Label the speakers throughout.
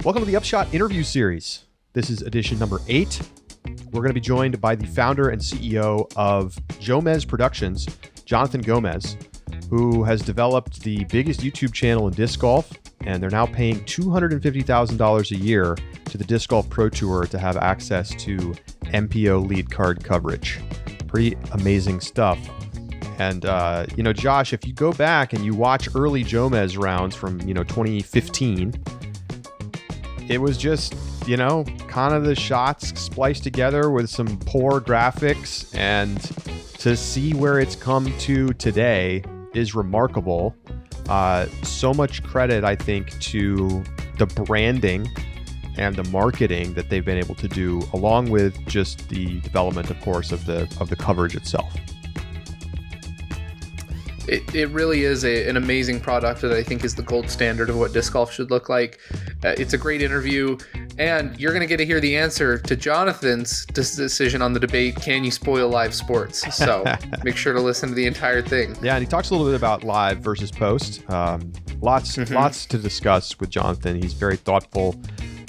Speaker 1: Welcome to the Upshot Interview Series. This is edition number 8. We're going to be joined by the founder and CEO of Jomez Productions, Jonathan Jomez, who has developed the biggest YouTube channel in disc golf, and they're now paying $250,000 a year to the Disc Golf Pro Tour to have access to MPO lead card coverage. Pretty amazing stuff. And, Josh, if you go back and you watch early Jomez rounds from, 2015, it was just, kind of the shots spliced together with some poor graphics. And to see where it's come to today is remarkable. So much credit, I think, to the branding and the marketing that they've been able to do, along with just the development, of course, of the coverage itself.
Speaker 2: It really is an amazing product that I think is the gold standard of what disc golf should look like. It's a great interview, and you're going to get to hear the answer to Jonathan's decision on the debate, can you spoil live sports? So make sure to listen to the entire thing.
Speaker 1: Yeah, and he talks a little bit about live versus post. Lots to discuss with Jonathan. He's very thoughtful,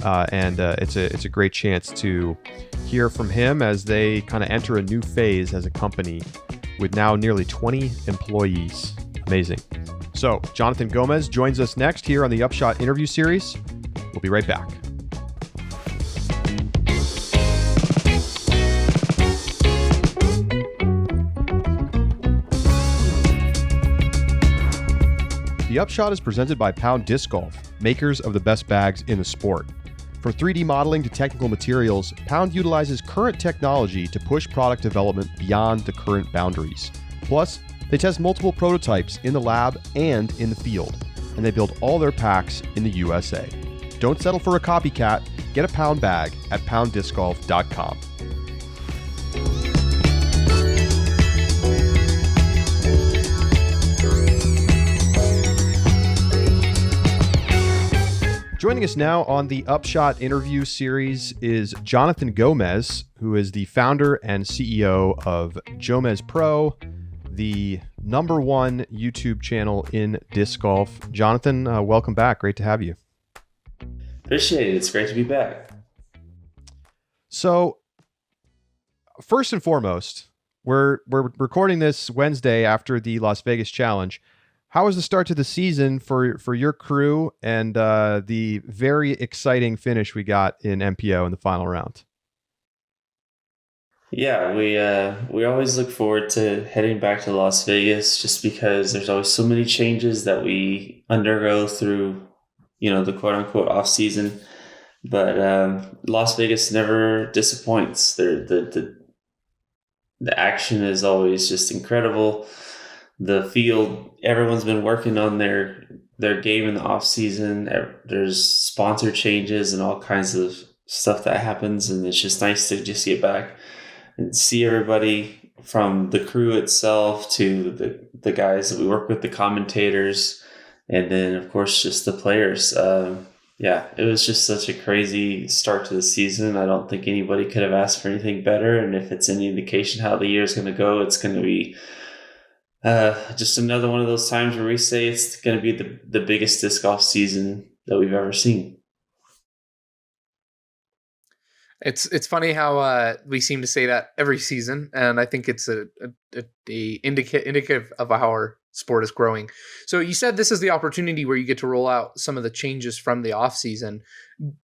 Speaker 1: and it's a great chance to hear from him as they kind of enter a new phase as a company with now nearly 20 employees. Amazing. So, Jonathan Jomez joins us next here on the Upshot Interview Series. We'll be right back. The Upshot is presented by Pound Disc Golf, makers of the best bags in the sport. From 3D modeling to technical materials, Pound utilizes current technology to push product development beyond the current boundaries. Plus, they test multiple prototypes in the lab and in the field, and they build all their packs in the USA. Don't settle for a copycat. Get a Pound bag at PoundDiscGolf.com. Joining us now on the Upshot Interview Series is Jonathan Jomez, who is the founder and CEO of JomezPro, the number one YouTube channel in disc golf. Jonathan, welcome back. Great to have you.
Speaker 3: Appreciate it. It's great to be back.
Speaker 1: So, first and foremost, we're recording this Wednesday after the Las Vegas Challenge. How was the start to the season for your crew and the very exciting finish we got in MPO in the final round?
Speaker 3: Yeah, we always look forward to heading back to Las Vegas just because there's always so many changes that we undergo through, the quote unquote off season. But Las Vegas never disappoints. The action is always just incredible. The field, everyone's been working on their game in the off season. There's sponsor changes and all kinds of stuff that happens, and it's just nice to just get back and see everybody from the crew itself to the guys that we work with, the commentators, and then of course just the players. It was just such a crazy start to the season. I don't think anybody could have asked for anything better, and if it's any indication how the year is going to go, it's going to be just another one of those times where we say it's going to be the biggest disc golf season that we've ever seen.
Speaker 2: It's funny how we seem to say that every season, and I think it's a indicative of how our sport is growing. So you said this is the opportunity where you get to roll out some of the changes from the off season.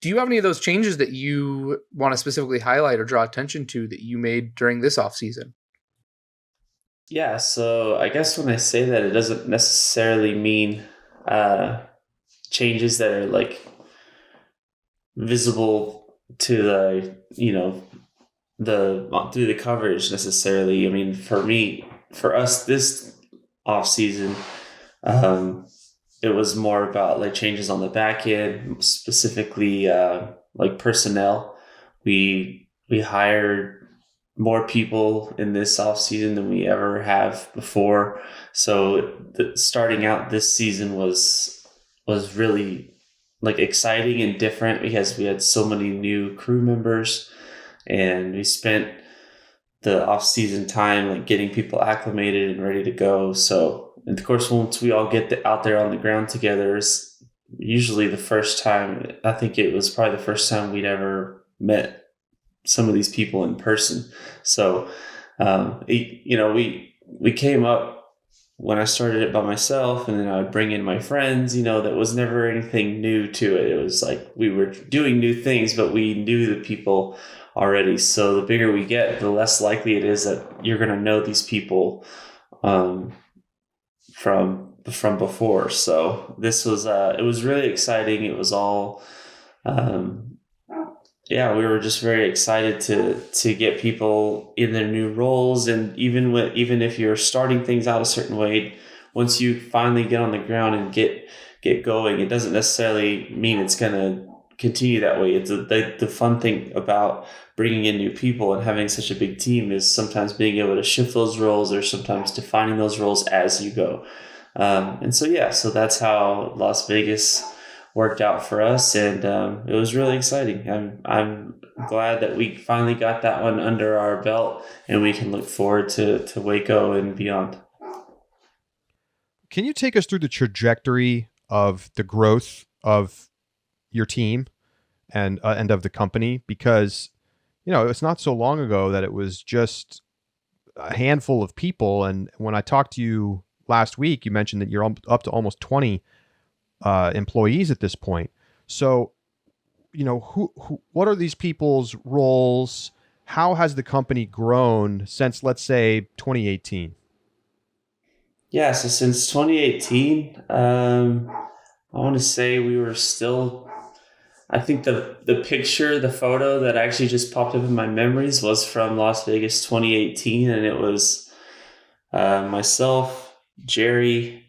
Speaker 2: Do you have any of those changes that you want to specifically highlight or draw attention to that you made during this off season?
Speaker 3: Yeah, so I guess when I say that, it doesn't necessarily mean changes that are like visible to the through the coverage necessarily. I mean, for us this off season, it was more about like changes on the back end, specifically like personnel. We hired more people in this off season than we ever have before. So starting out this season was really like exciting and different because we had so many new crew members, and we spent the off season time like getting people acclimated and ready to go. So, and of course, once we all get out there on the ground together, usually the first time, I think it was probably the first time we'd ever met some of these people in person. So, we came up when I started it by myself, and then I would bring in my friends. That was never anything new to it. It was like we were doing new things, but we knew the people already. So the bigger we get, the less likely it is that you're going to know these people from before. So this was it was really exciting. It was all we were just very excited to get people in their new roles. And even if you're starting things out a certain way, once you finally get on the ground and get going, it doesn't necessarily mean it's going to continue that way. It's the fun thing about bringing in new people and having such a big team is sometimes being able to shift those roles, or sometimes defining those roles as you go. So that's how Las Vegas worked out for us, and it was really exciting. I'm glad that we finally got that one under our belt, and we can look forward to Waco and beyond.
Speaker 1: Can you take us through the trajectory of the growth of your team and of the company? Because it's not so long ago that it was just a handful of people, and when I talked to you last week, you mentioned that you're up to almost 20 employees at this point. So, what are these people's roles? How has the company grown since, let's say, 2018?
Speaker 3: Yeah, so since 2018, I want to say we were still, I think the photo that actually just popped up in my memories was from Las Vegas 2018, and it was myself, Jerry,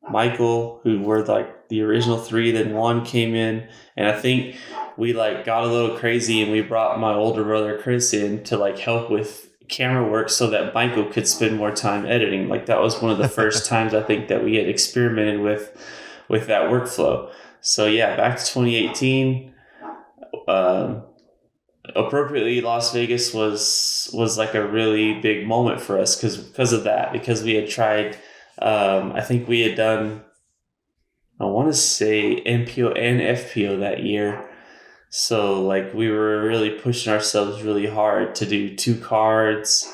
Speaker 3: Michael, who were like the original three. Then one came in, and I think we got a little crazy, and we brought my older brother Chris in to help with camera work so that Michael could spend more time editing. That was one of the first times I think that we had experimented with that workflow. So yeah, back to 2018. Appropriately, Las Vegas was a really big moment for us because of that, because we had tried. I think we had done, I want to say, MPO and FPO that year. So we were really pushing ourselves really hard to do 2 cards.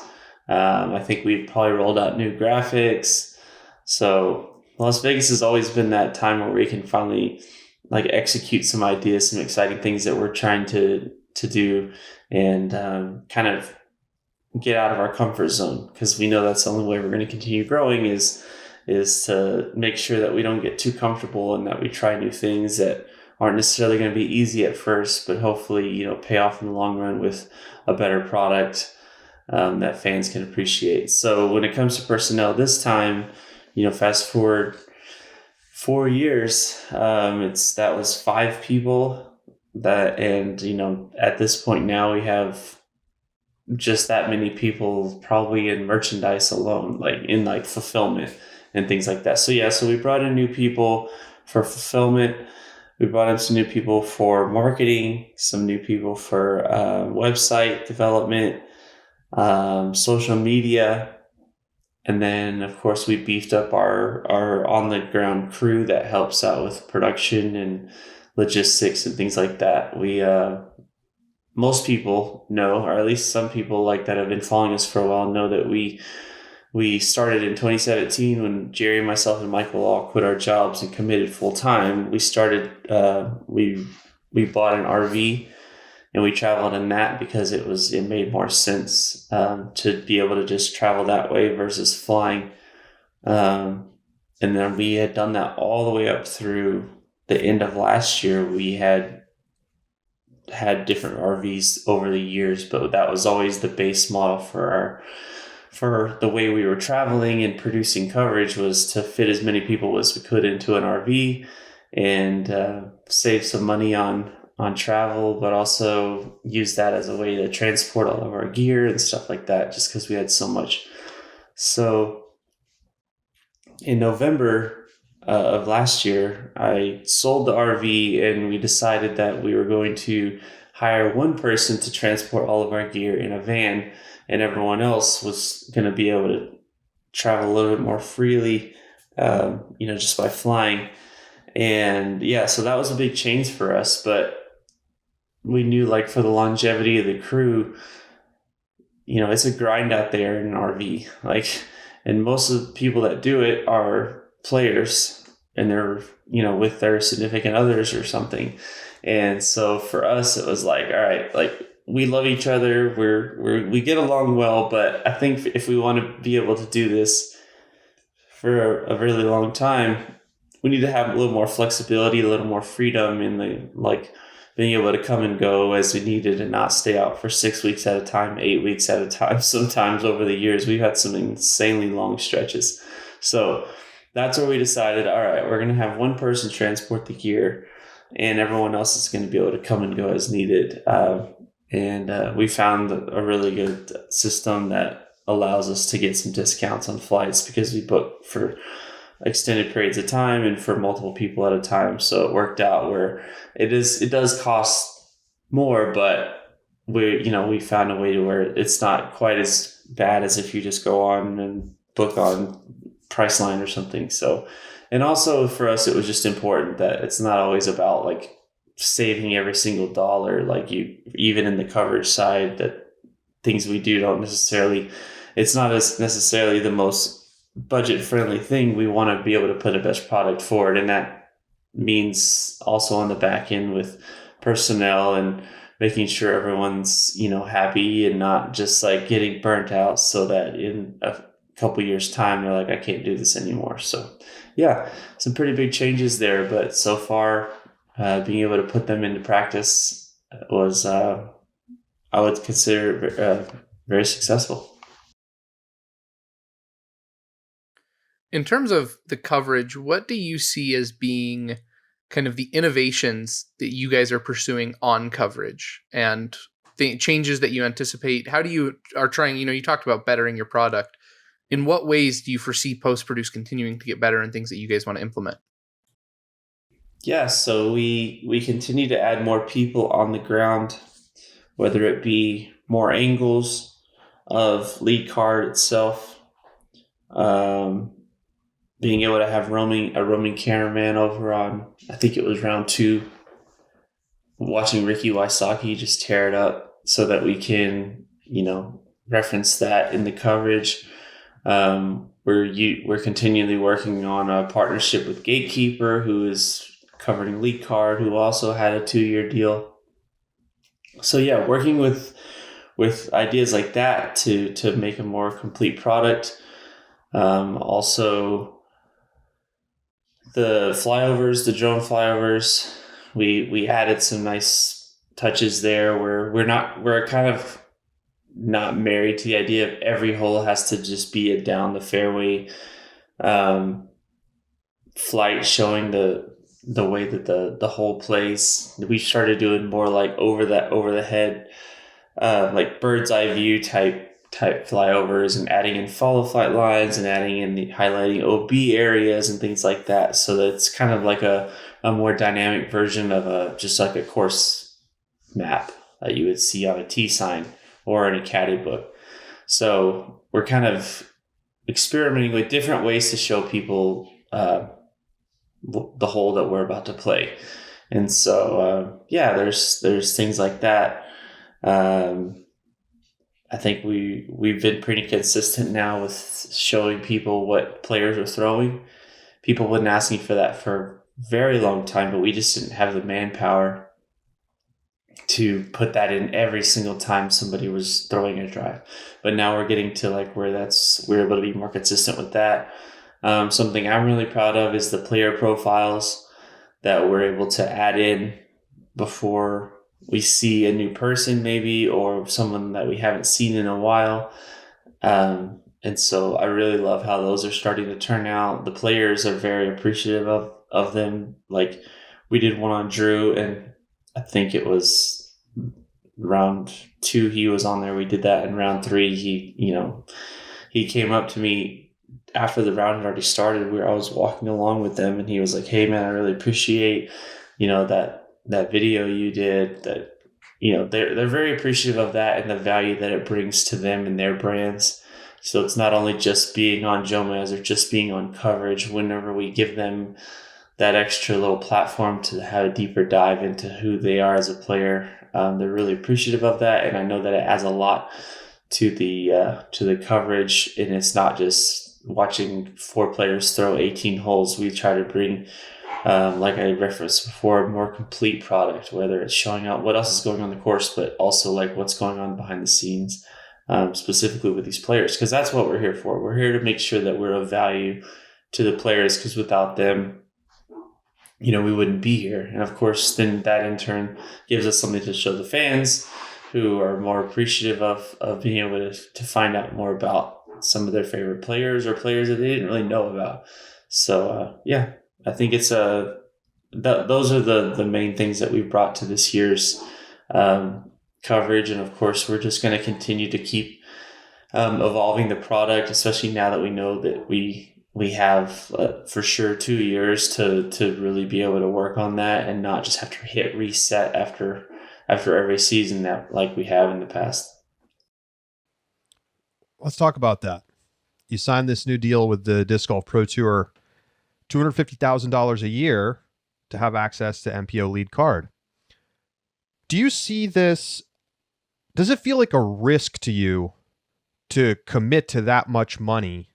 Speaker 3: I think we probably rolled out new graphics. So Las Vegas has always been that time where we can finally execute some ideas, some exciting things that we're trying to do, and kind of get out of our comfort zone, because we know that's the only way we're going to continue growing is to make sure that we don't get too comfortable, and that we try new things that aren't necessarily going to be easy at first, but hopefully, pay off in the long run with a better product that fans can appreciate. So when it comes to personnel this time, fast forward 4 years, that was 5 people and at this point now we have just that many people probably in merchandise alone, in fulfillment and things like that. So yeah, so we brought in new people for fulfillment. We brought in some new people for marketing, some new people for website development, social media. And then, of course, we beefed up our on-the-ground crew that helps out with production and logistics and things like that. We most people know, or at least some people that have been following us for a while, know that we started in 2017 when Jerry, myself, and Michael all quit our jobs and committed full time. We started, we bought an RV and we traveled in that because it made more sense to be able to just travel that way versus flying. And then we had done that all the way up through the end of last year. We had different RVs over the years, but that was always the base model for the way we were traveling and producing coverage, was to fit as many people as we could into an RV and save some money on travel, but also use that as a way to transport all of our gear and stuff like that, just because we had so much. So in November of last year, I sold the RV, and we decided that we were going to hire one person to transport all of our gear in a van, and everyone else was going to be able to travel a little bit more freely, just by flying. And yeah, so that was a big change for us, but we knew like for the longevity of the crew, it's a grind out there in an RV. Like, and most of the people that do it are players, and they're, with their significant others or something. And so for us, it was like, all right, like we love each other. We get along well, but I think if we want to be able to do this for a really long time, we need to have a little more flexibility, a little more freedom in the, like, being able to come and go as we needed and not stay out for 6 weeks at a time, 8 weeks at a time. Sometimes over the years, we've had some insanely long stretches. So that's where we decided, all right, we're going to have one person transport the gear, and everyone else is going to be able to come and go as needed. And we found a really good system that allows us to get some discounts on flights because we book for extended periods of time and for multiple people at a time. So it worked out where it does cost more, but we found a way to where it's not quite as bad as if you just go on and book on Priceline or something. So, and also for us, it was just important that it's not always about like saving every single dollar. Like even in the coverage side, that things we do it's not as necessarily the most budget friendly thing. We want to be able to put a best product forward, and that means also on the back end with personnel and making sure everyone's happy and not just like getting burnt out, so that in a couple years time they're like, I can't do this anymore. So yeah, some pretty big changes there, but so far being able to put them into practice was I would consider very successful.
Speaker 2: In terms of the coverage, what do you see as being kind of the innovations that you guys are pursuing on coverage and the changes that you anticipate? How do you are trying, you talked about bettering your product. In what ways do you foresee post-produce continuing to get better and things that you guys want to implement?
Speaker 3: Yeah, so we continue to add more people on the ground, whether it be more angles of lead card itself, being able to have a roaming cameraman over on, I think it was round 2, watching Ricky Wysocki just tear it up so that we can, reference that in the coverage. We're continually working on a partnership with Gatekeeper, who is covering lead card, who also had a 2-year deal. So yeah, working with ideas like that to make a more complete product. Also, the flyovers, the drone flyovers, we added some nice touches there where we're kind of not married to the idea of every hole has to just be a down the fairway flight showing the way that the hole plays. We started doing more like over the head, like bird's eye view type flyovers, and adding in follow flight lines and adding in the highlighting OB areas and things like that. So that it's kind of like a more dynamic version of just like a course map that you would see on a T sign or in a caddy book. So we're kind of experimenting with different ways to show people the hole that we're about to play. And so, there's things like that. I think we've been pretty consistent now with showing people what players are throwing. People have been asking for that for a very long time, but we just didn't have the manpower to put that in every single time somebody was throwing a drive. But now we're getting to like where we're able to be more consistent with that. Something I'm really proud of is the player profiles that we're able to add in before we see a new person maybe, or someone that we haven't seen in a while. And so I really love how those are starting to turn out. The players are very appreciative of them. Like we did one on Drew, and I think it was round 2 he was on there. We did that in round 3. He came up to me after the round had already started, where I was walking along with them, and he was like, "Hey man, I really appreciate, that video you did." That, they're very appreciative of that and the value that it brings to them and their brands. So it's not only just being on Jomez or just being on coverage. Whenever we give them that extra little platform to have a deeper dive into who they are as a player. They're really appreciative of that, and I know that it adds a lot to the coverage. And it's not just watching 4 players throw 18 holes. We try to bring, like I referenced before, a more complete product, whether it's showing out what else is going on the course, but also like what's going on behind the scenes, specifically with these players, because that's what we're here for. We're here to make sure that we're of value to the players, because without them, we wouldn't be here. And of course, then that in turn gives us something to show the fans, who are more appreciative of being able to find out more about some of their favorite players or players that they didn't really know about. So, I think it's those are the main things that we've brought to this year's coverage. And of course, we're just going to continue to keep evolving the product, especially now that we know that we have for sure 2 years to really be able to work on that and not just have to hit reset after every season that like we have in the past.
Speaker 1: Let's talk about that. You signed this new deal with the Disc Golf Pro Tour, $250,000 a year to have access to MPO lead card. Do you see this? Does it feel like a risk to you to commit to that much money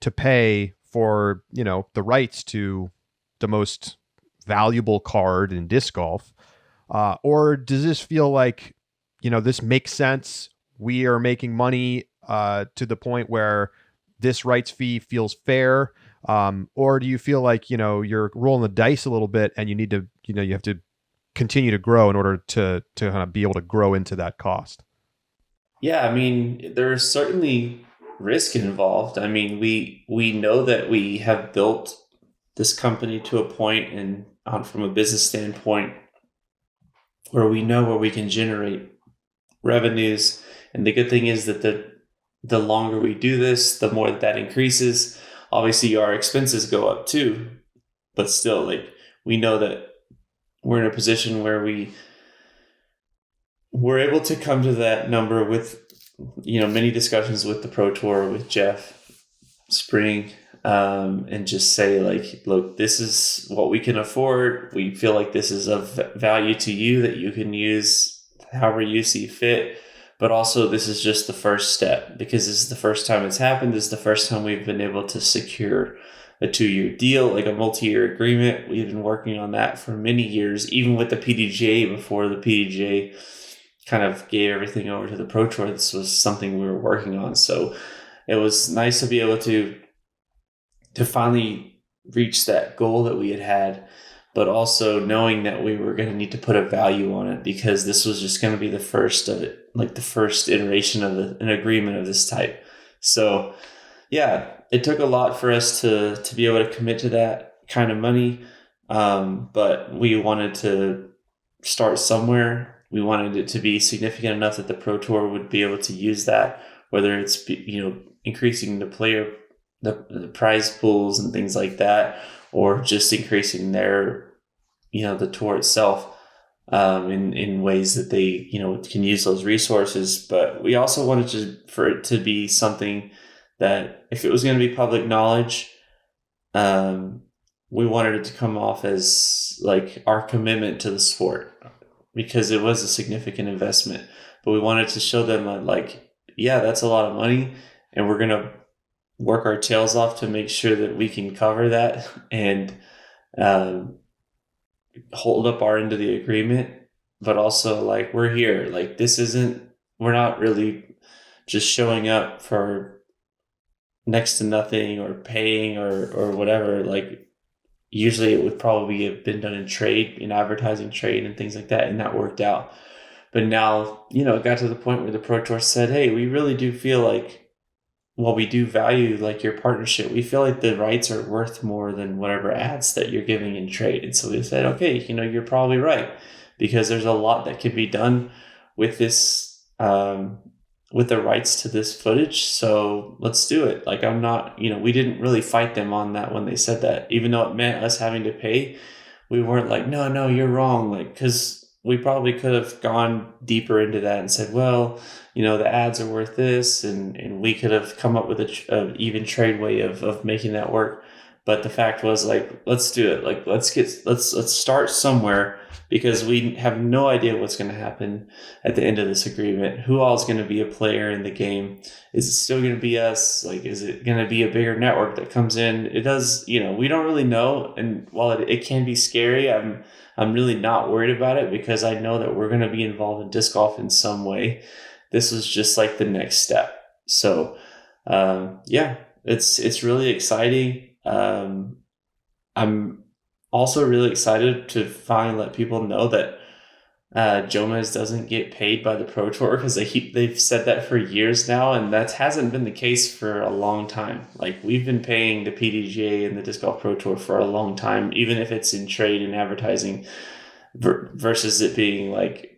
Speaker 1: to pay for, the rights to the most valuable card in disc golf? Or does this feel like, this makes sense? We are making money to the point where this rights fee feels fair. Or do you feel like, you're rolling the dice a little bit and you need to, you have to continue to grow in order to kind of be able to grow into that cost?
Speaker 3: Yeah, I mean, there's certainly risk involved. I mean, we know that we have built this company to a point and from a business standpoint where we know where we can generate revenues. And the good thing is that the longer we do this, the more that increases. Obviously, our expenses go up too, but still, like, we know that we're in a position where we're able to come to that number with, many discussions with the Pro Tour, with Jeff Spring, and just say, like, look, this is what we can afford. We feel like this is of value to you that you can use however you see fit. But also, this is just the first step, because this is the first time it's happened. This is the first time we've been able to secure a 2-year deal, like a multi-year agreement. We've been working on that for many years, even with the PDGA. Before the PDGA kind of gave everything over to the Pro Tour, this was something we were working on. So it was nice to be able to finally reach that goal that we had, but also knowing that we were going to need to put a value on it, because this was just going to be the first of it, like the first iteration of an agreement of this type. So yeah, it took a lot for us to be able to commit to that kind of money. But we wanted to start somewhere. We wanted it to be significant enough that the Pro Tour would be able to use that, whether it's, increasing the prize pools and things like that, or just increasing their, the tour itself, in ways that they, can use those resources. But we also wanted for it to be something that, if it was going to be public knowledge, we wanted it to come off as like our commitment to the sport, because it was a significant investment. But we wanted to show them that, like, yeah, that's a lot of money, and we're going to work our tails off to make sure that we can cover that and hold up our end of the agreement. But also, like, we're here. Like, we're not really just showing up for next to nothing or paying or whatever. Like, usually it would probably have been done in trade, in advertising trade and things like that, and that worked out. But now, it got to the point where the Pro Tour said, hey, we really do feel like, well, we do value, like, your partnership. We feel like the rights are worth more than whatever ads that you're giving in trade. And so we said, okay, you're probably right, because there's a lot that can be done with this, with the rights to this footage. So let's do it. Like, I'm not, we didn't really fight them on that when they said that, even though it meant us having to pay. We weren't like, no, you're wrong. Like, because we probably could have gone deeper into that and said, well, the ads are worth this, and we could have come up with a even trade way of making that work. But the fact was, like, let's do it. Like, let's start somewhere, because we have no idea what's going to happen at the end of this agreement. Who all is going to be a player in the game? Is it still going to be us? Like, is it going to be a bigger network that comes in? It does, we don't really know. And while it can be scary, I'm really not worried about it, because I know that we're going to be involved in disc golf in some way. This was just like the next step. So, it's really exciting. I'm also really excited to finally let people know that Jomez doesn't get paid by the Pro Tour, because they've said that for years now, and that hasn't been the case for a long time. Like, we've been paying the PDGA and the Disc Golf Pro Tour for a long time, even if it's in trade and advertising, versus it being like,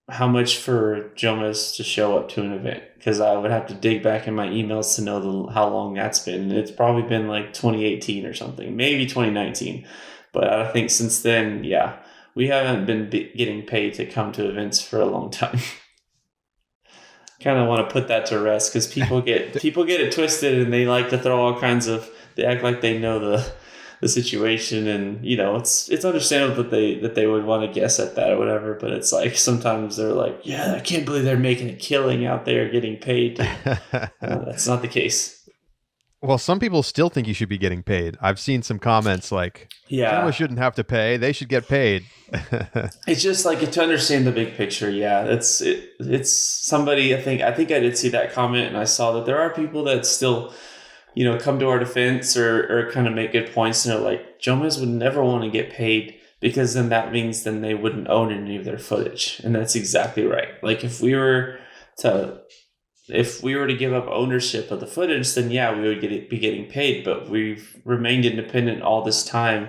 Speaker 3: how much for Jomez to show up to an event? Because I would have to dig back in my emails to know how long that's been. It's probably been like 2018 or something, maybe 2019. But I think since then, we haven't been getting paid to come to events for a long time. Kind of want to put that to rest, because people get it twisted, and they like to throw all kinds of. They act like they know the situation, and it's understandable that they would want to guess at that or whatever. But it's like, sometimes they're like, I can't believe they're making a killing out there getting paid. That's not the case.
Speaker 1: Well, some people still think you should be getting paid. I've seen some comments like, someone shouldn't have to pay. They should get paid.
Speaker 3: It's just like, to understand the big picture. Yeah, it's somebody, I think I did see that comment, and I saw that there are people that still, come to our defense or kind of make good points. And they're like, Jomez would never want to get paid, because then that means they wouldn't own any of their footage. And that's exactly right. Like, if we were to give up ownership of the footage, then we would be getting paid. But we've remained independent all this time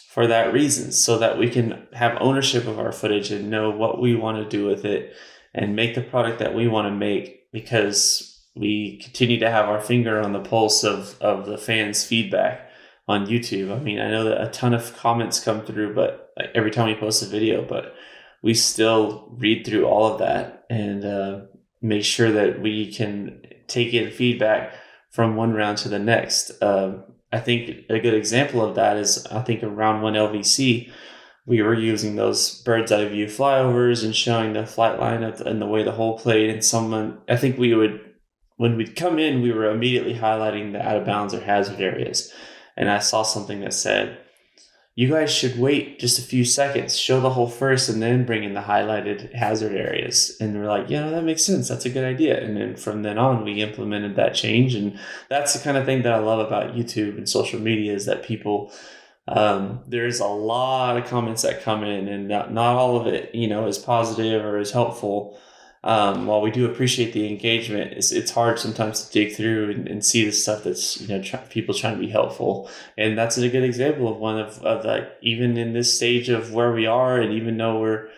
Speaker 3: for that reason, so that we can have ownership of our footage and know what we want to do with it and make the product that we want to make, because we continue to have our finger on the pulse of the fans' feedback on YouTube. I mean, I know that a ton of comments come through, but like, every time we post a video, but we still read through all of that and make sure that we can take in feedback from one round to the next. I think a good example of that is, I think in round 1 LVC, we were using those bird's eye view flyovers and showing the flight line and the way the hole played. And when we'd come in, we were immediately highlighting the out of bounds or hazard areas. And I saw something that said, you guys should wait just a few seconds, show the hole first, and then bring in the highlighted hazard areas. And we're like, that makes sense. That's a good idea. And then from then on, we implemented that change. And that's the kind of thing that I love about YouTube and social media, is that people, there's a lot of comments that come in, and not all of it, is positive or is helpful. While we do appreciate the engagement, it's hard sometimes to dig through and see the stuff that's people trying to be helpful. And that's a good example of one of like, even in this stage of where we are, and even though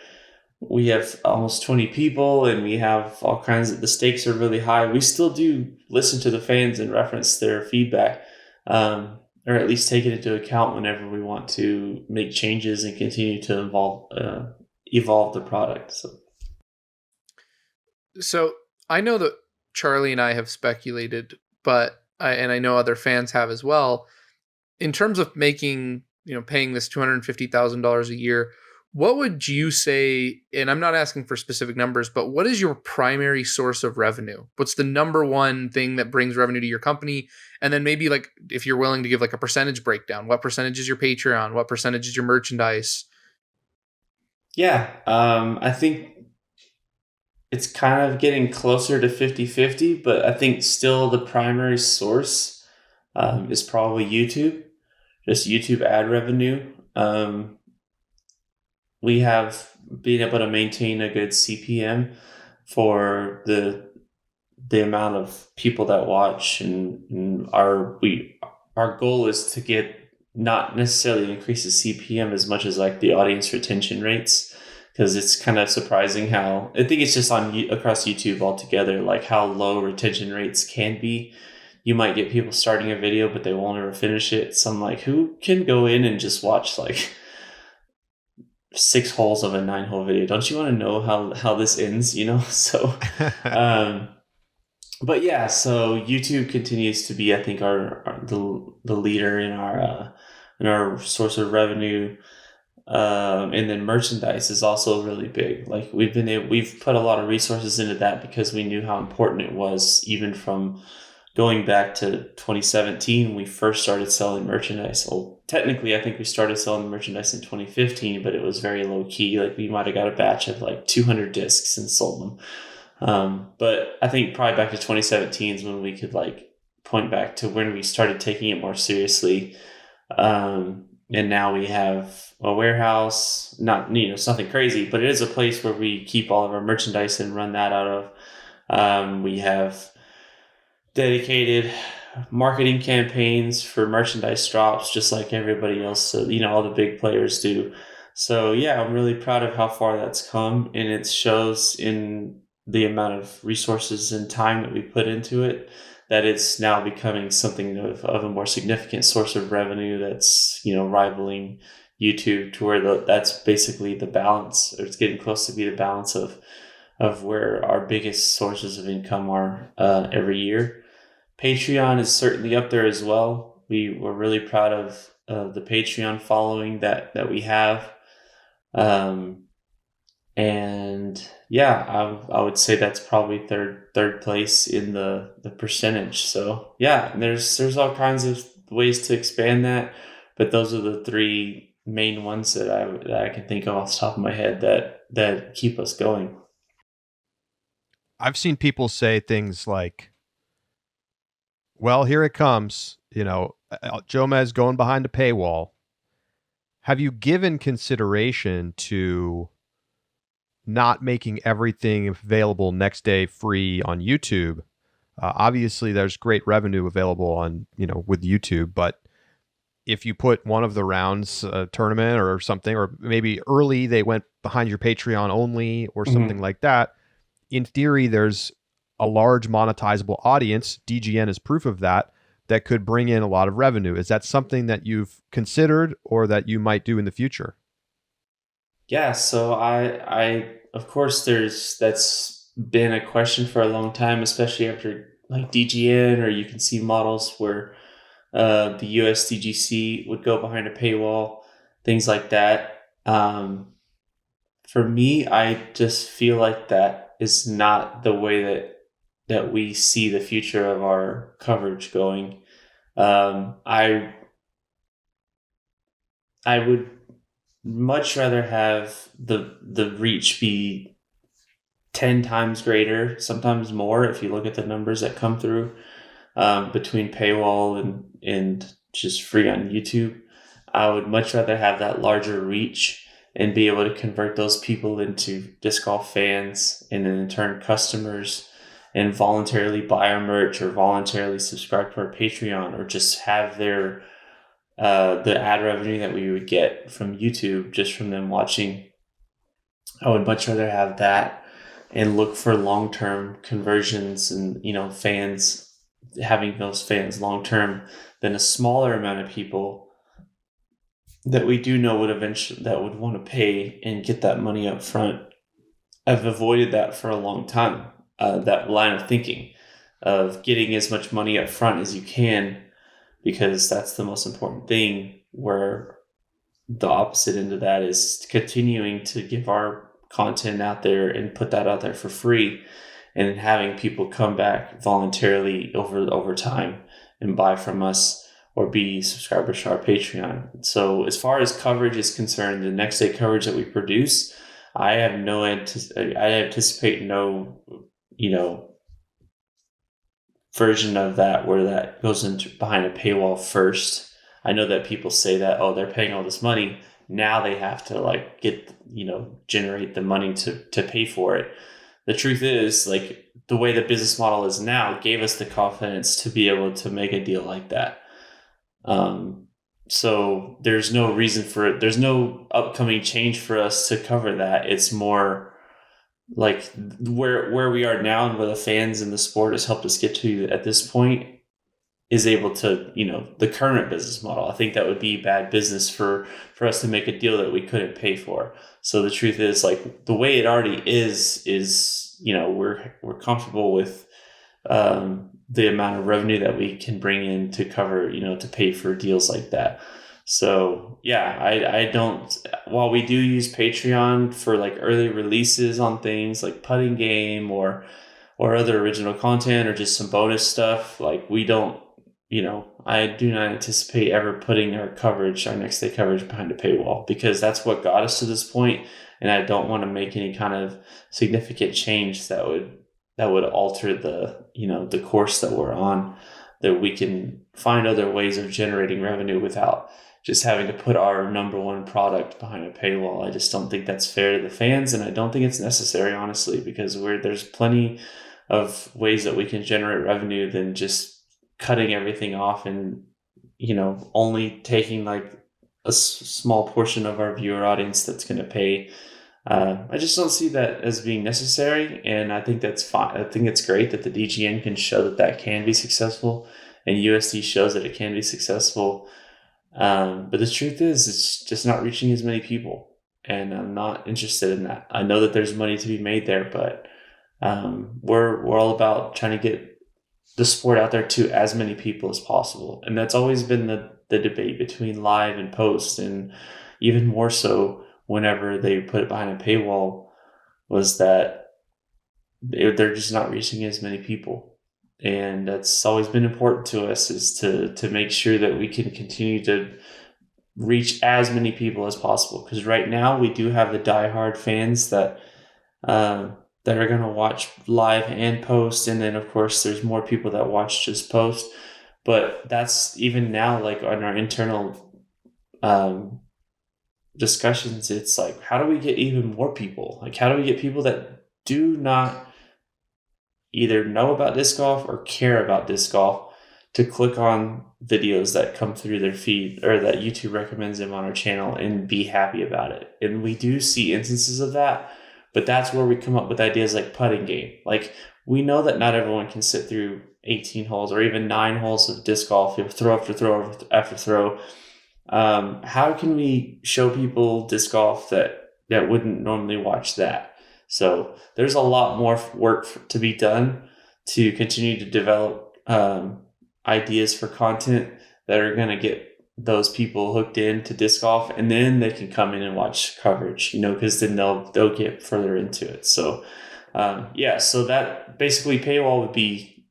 Speaker 3: we have almost 20 people and we have all kinds of, the stakes are really high, we still do listen to the fans and reference their feedback, or at least take it into account whenever we want to make changes and continue to evolve the product.
Speaker 2: So I know that Charlie and I have speculated, but I know other fans have as well. In terms of paying this $250,000 a year, what would you say? And I'm not asking for specific numbers, but what is your primary source of revenue? What's the number one thing that brings revenue to your company? And then maybe, like, if you're willing to give like a percentage breakdown, what percentage is your Patreon? What percentage is your merchandise?
Speaker 3: Yeah, I think it's kind of getting closer to 50-50, but I think still the primary source is probably YouTube, just YouTube ad revenue. We have been able to maintain a good CPM for the amount of people that watch, and our goal is to get, not necessarily increase the CPM as much as like the audience retention rates. Because it's kind of surprising how, I think it's just across YouTube altogether, like how low retention rates can be. You might get people starting a video, but they won't ever finish it. So I'm like, who can go in and just watch like 6 holes of a 9-hole video? Don't you want to know how this ends, So but yeah, so YouTube continues to be, I think, the leader in our source of revenue. And then merchandise is also really big. Like we've put a lot of resources into that because we knew how important it was, even from going back to 2017 when we first started selling merchandise. Well, technically, I think we started selling merchandise in 2015, but it was very low key. Like we might have got a batch of like 200 discs and sold them. But I think probably back to 2017 is when we could like point back to when we started taking it more seriously. And now we have a warehouse, not, it's nothing crazy, but it is a place where we keep all of our merchandise and run that out of. We have dedicated marketing campaigns for merchandise drops, just like everybody else, so, all the big players do. So yeah, I'm really proud of how far that's come, and it shows in the amount of resources and time that we put into it, that it's now becoming something of a more significant source of revenue that's, rivaling YouTube, to where that's basically the balance, or it's getting close to be the balance of where our biggest sources of income are every year. Patreon is certainly up there as well. We're really proud of the Patreon following that we have. And yeah, I would say that's probably third place in the percentage. So yeah, there's all kinds of ways to expand that, but those are the three main ones that I can think of off the top of my head that keep us going.
Speaker 1: I've seen people say things like, well, here it comes, Jomez going behind a paywall. Have you given consideration to not making everything available next day free on YouTube? Obviously, there's great revenue available on, with YouTube, but if you put one of the rounds tournament or something, or maybe early they went behind your Patreon only or something like that, in theory, there's a large monetizable audience. DGN is proof of that could bring in a lot of revenue. Is that something that you've considered or that you might do in the future?
Speaker 3: Yeah, so I of course that's been a question for a long time, especially after like DGN, or you can see models where the US DGC would go behind a paywall, things like that. For me, I just feel like that is not the way that we see the future of our coverage going. I would much rather have the reach be 10 times greater, sometimes more, if you look at the numbers that come through between paywall and just free on YouTube. I would much rather have that larger reach and be able to convert those people into disc golf fans, and then in turn customers, and voluntarily buy our merch or voluntarily subscribe to our Patreon, or just have their the ad revenue that we would get from YouTube just from them watching. I would much rather have that and look for long-term conversions and, fans, having those fans long-term, than a smaller amount of people that we do know would want to pay and get that money up front. I've avoided that for a long time, that line of thinking of getting as much money up front as you can, because that's the most important thing, where the opposite end of that is continuing to give our content out there and put that out there for free, and then having people come back voluntarily over time and buy from us or be subscribers to our Patreon. So as far as coverage is concerned, the next day coverage that we produce, I anticipate no, version of that where that goes into behind a paywall first. I know that people say that, oh, they're paying all this money, now they have to like get, generate the money to pay for it. The truth is, like, the way the business model is now gave us the confidence to be able to make a deal like that. So there's no reason for it. There's no upcoming change for us to cover that. It's more like where we are now and where the fans in the sport has helped us get to at this point is able to, the current business model. I think that would be bad business for us to make a deal that we couldn't pay for. So the truth is, like, the way it already is, we're comfortable with the amount of revenue that we can bring in to cover, to pay for deals like that. So yeah, I don't, while we do use Patreon for like early releases on things like putting game or other original content or just some bonus stuff, like we don't, I do not anticipate ever putting our next day coverage behind a paywall, because that's what got us to this point. And I don't want to make any kind of significant change that would alter the course that we're on, that we can find other ways of generating revenue without just having to put our number one product behind a paywall. I just don't think that's fair to the fans, and I don't think it's necessary, honestly, because there's plenty of ways that we can generate revenue than just cutting everything off and, only taking like a small portion of our viewer audience that's going to pay. I just don't see that as being necessary, and I think that's fine. I think it's great that the DGN can show that can be successful, and USD shows that it can be successful. But the truth is, it's just not reaching as many people, and I'm not interested in that. I know that there's money to be made there, but we're all about trying to get the sport out there to as many people as possible, and that's always been the debate between live and post, and even more so whenever they put it behind a paywall, was that they're just not reaching as many people. And that's always been important to us, is to make sure that we can continue to reach as many people as possible. Because right now we do have the diehard fans that are going to watch live and post. And then, of course, there's more people that watch just post. But that's even now, like on our internal discussions, it's like, how do we get even more people? Like, how do we get people that do not either know about disc golf or care about disc golf to click on videos that come through their feed, or that YouTube recommends them on our channel, and be happy about it? And we do see instances of that, but that's where we come up with ideas like putting game. Like, we know that not everyone can sit through 18 holes or even 9 holes of disc golf, throw after throw after throw. How can we show people disc golf that wouldn't normally watch that? So there's a lot more work to be done to continue to develop ideas for content that are going to get those people hooked into disc golf, and then they can come in and watch coverage, because then they'll get further into it. So so that basically paywall would be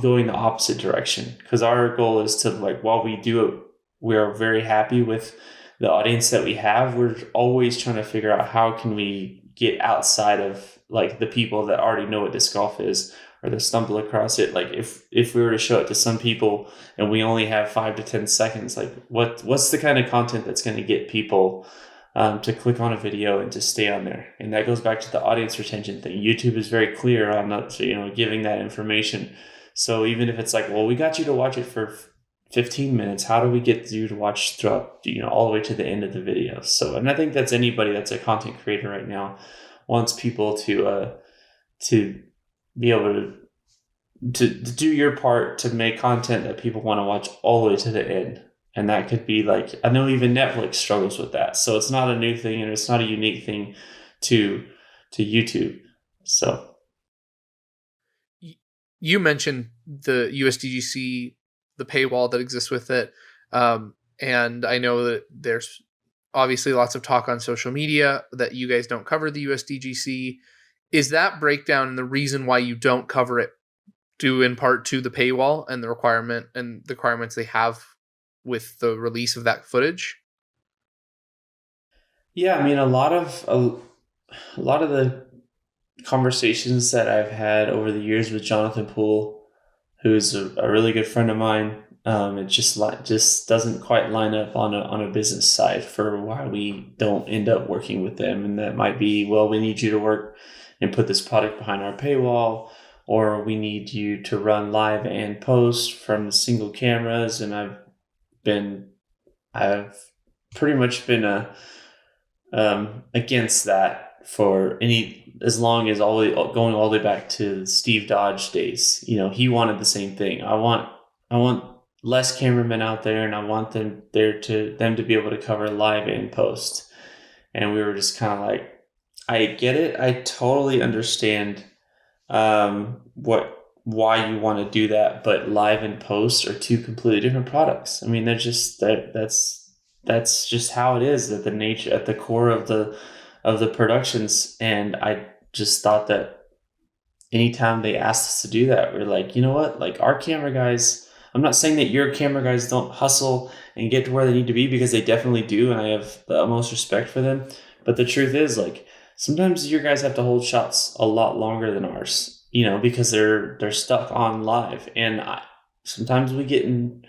Speaker 3: going the opposite direction, because our goal is to, like, while we do it, we are very happy with the audience that we have. We're always trying to figure out how can we get outside of like the people that already know what disc golf is, or they stumble across it. Like, if we were to show it to some people and we only have 5 to 10 seconds, like what's the kind of content that's going to get people to click on a video and to stay on there? And that goes back to the audience retention thing. YouTube is very clear on not, giving that information. So even if it's like, well, we got you to watch it for 15 minutes, how do we get you to watch throughout, all the way to the end of the video? So, and I think that's anybody that's a content creator right now wants people to be able to do your part to make content that people want to watch all the way to the end. And that could be like, I know even Netflix struggles with that. So it's not a new thing, and it's not a unique thing to YouTube. So
Speaker 2: you mentioned the USDGC, the paywall that exists with it. And I know that there's obviously lots of talk on social media that you guys don't cover the USDGC. Is that breakdown and the reason why you don't cover it due in part to the paywall and the requirements they have with the release of that footage?
Speaker 3: Yeah, I mean, a lot of the conversations that I've had over the years with Jonathan Poole, who's a really good friend of mine, it just doesn't quite line up on a business side for why we don't end up working with them. And that might be, well, we need you to work and put this product behind our paywall, or we need you to run live and post from single cameras. And I've pretty much been against that for as long as going all the way back to Steve Dodge days. He wanted the same thing. I want less cameramen out there, and I want them to be able to cover live and post. And we were just kind of like, I get it. I totally understand what why you want to do that, but live and post are two completely different products. I mean, they're just that's just how it is at the nature, at the core of the productions. And I just thought that anytime they asked us to do that, we're like, you know what, like our camera guys, I'm not saying that your camera guys don't hustle and get to where they need to be, because they definitely do, and I have the utmost respect for them. But the truth is, like, sometimes your guys have to hold shots a lot longer than ours, because they're stuck on live. And sometimes we get in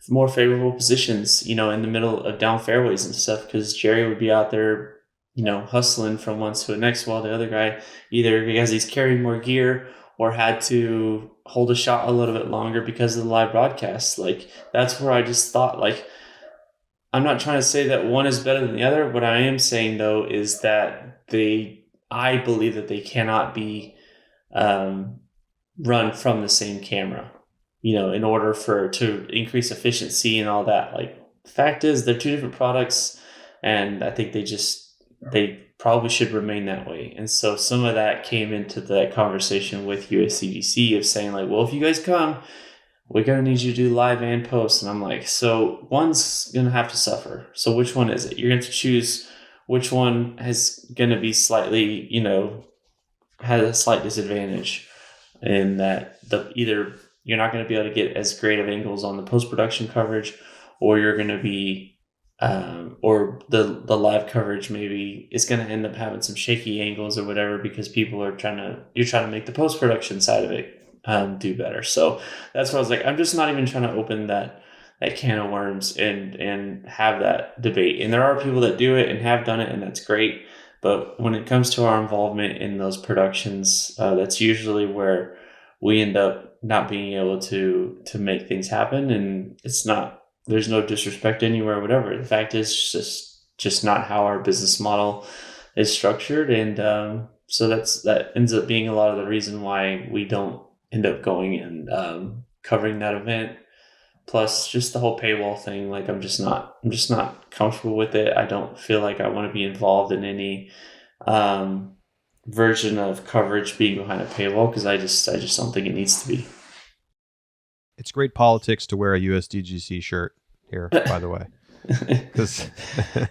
Speaker 3: more favorable positions, in the middle of down fairways and stuff, because Jerry would be out there, hustling from one to the next, while the other guy, either because he's carrying more gear or had to hold a shot a little bit longer because of the live broadcast. Like, that's where I just thought, like, I'm not trying to say that one is better than the other. What I am saying, though, is that I believe that they cannot be run from the same camera, in order to increase efficiency and all that. Like, the fact is, they're two different products, and I think they probably should remain that way. And so some of that came into that conversation with USCGC of saying, like, well, if you guys come, we're going to need you to do live and post. And I'm like, so one's going to have to suffer. So which one is it? You're going to choose which one is going to be slightly, has a slight disadvantage in that either you're not going to be able to get as great of angles on the post-production coverage, or you're going to be or the live coverage maybe is going to end up having some shaky angles or whatever, because you're trying to make the post-production side of it do better. So that's why I was like, I'm just not even trying to open that can of worms and have that debate. And there are people that do it and have done it, and that's great. But when it comes to our involvement in those productions, that's usually where we end up not being able to make things happen. And there's no disrespect anywhere or whatever. The fact is, just not how our business model is structured. And so that ends up being a lot of the reason why we don't end up going and covering that event. Plus just the whole paywall thing. Like, I'm just not comfortable with it. I don't feel like I want to be involved in any version of coverage being behind a paywall, because I just don't think it needs to be.
Speaker 1: It's great politics to wear a USDGC shirt here, by the way.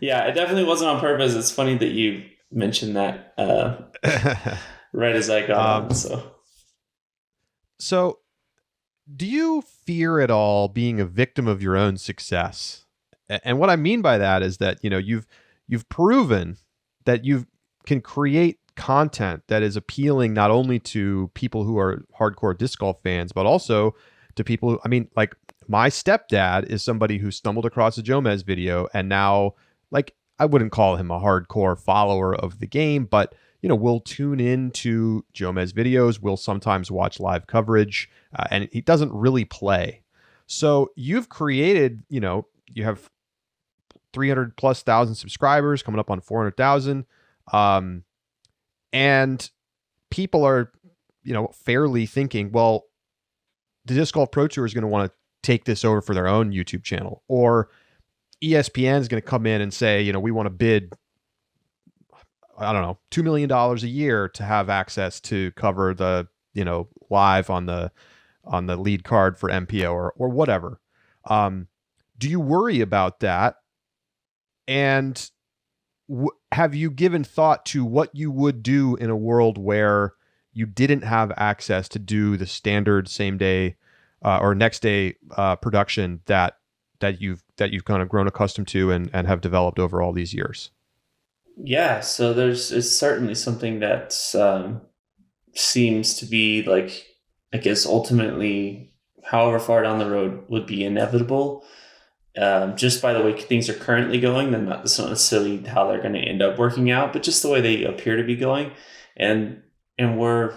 Speaker 3: Yeah, it definitely wasn't on purpose. It's funny that you mentioned that right as I got on.
Speaker 1: So do you fear at all being a victim of your own success? And what I mean by that is that, you've proven that you can create content that is appealing not only to people who are hardcore disc golf fans, but also to people who, I mean, like, my stepdad is somebody who stumbled across a Jomez video, and now, like, I wouldn't call him a hardcore follower of the game, but, will tune into Jomez videos, will sometimes watch live coverage, and he doesn't really play. So you've created, you have 300,000+ subscribers, coming up on 400,000. And people are, fairly thinking, well, the Disc Golf Pro Tour is going to want to take this over for their own YouTube channel, or ESPN is going to come in and say, we want to bid, I don't know, $2 million a year to have access to cover the, live on the lead card for MPO or whatever. Do you worry about that? And have you given thought to what you would do in a world where you didn't have access to do the standard same day or next day production that you've kind of grown accustomed to and have developed over all these years?
Speaker 3: Yeah, so it's certainly something that seems to be, like, I guess ultimately, however far down the road, would be inevitable. Just by the way things are currently going, then that's not necessarily how they're going to end up working out, but just the way they appear to be going. And we're,